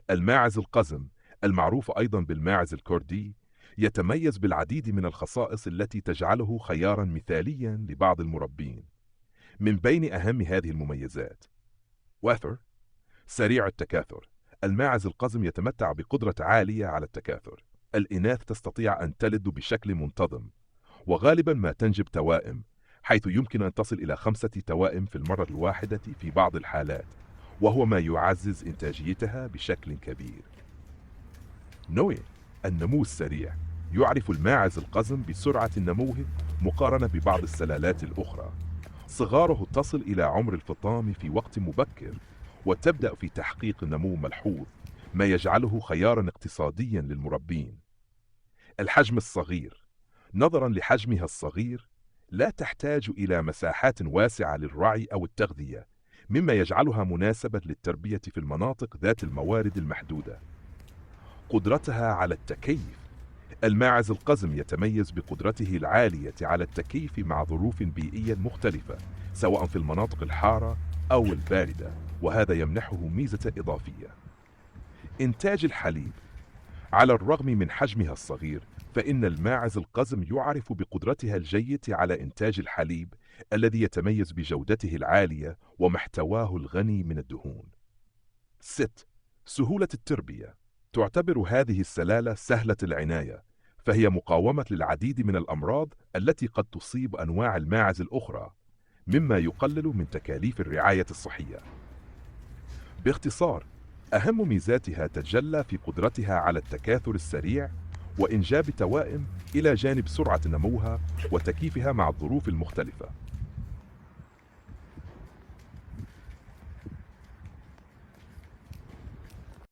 الماعز القزم، المعروف أيضا بالماعز الكردي، يتميز بالعديد من الخصائص التي تجعله خيارا مثاليا لبعض المربين. من بين أهم هذه المميزات: واثر، سريع التكاثر. الماعز القزم يتمتع بقدرة عالية على التكاثر. الإناث تستطيع أن تلد بشكل منتظم، وغالبا ما تنجب توائم، حيث يمكن أن تصل إلى 5 توائم في المرة الواحدة في بعض الحالات، وهو ما يعزز إنتاجيتها بشكل كبير. نوع، النمو السريع. يعرف الماعز القزم بسرعة نموه مقارنة ببعض السلالات الأخرى. صغاره تصل إلى عمر الفطام في وقت مبكر، وتبدأ في تحقيق نمو ملحوظ، ما يجعله خيارا اقتصاديا للمربين. الحجم الصغير. نظرا لحجمها الصغير، لا تحتاج إلى مساحات واسعة للرعي أو التغذية، مما يجعلها مناسبة للتربية في المناطق ذات الموارد المحدودة. قدرتها على التكيف. الماعز القزم يتميز بقدرته العالية على التكيف مع ظروف بيئية مختلفة، سواء في المناطق الحارة أو الباردة، وهذا يمنحه ميزة إضافية. إنتاج الحليب. على الرغم من حجمها الصغير، فإن الماعز القزم يعرف بقدرتها الجيدة على إنتاج الحليب الذي يتميز بجودته العالية ومحتواه الغني من الدهون. 6. سهولة التربية. تعتبر هذه السلالة سهلة العناية، فهي مقاومة للعديد من الأمراض التي قد تصيب أنواع الماعز الأخرى، مما يقلل من تكاليف الرعاية الصحية. باختصار، أهم ميزاتها تتجلى في قدرتها على التكاثر السريع وإنجاب توائم، إلى جانب سرعة نموها وتكييفها مع الظروف المختلفة.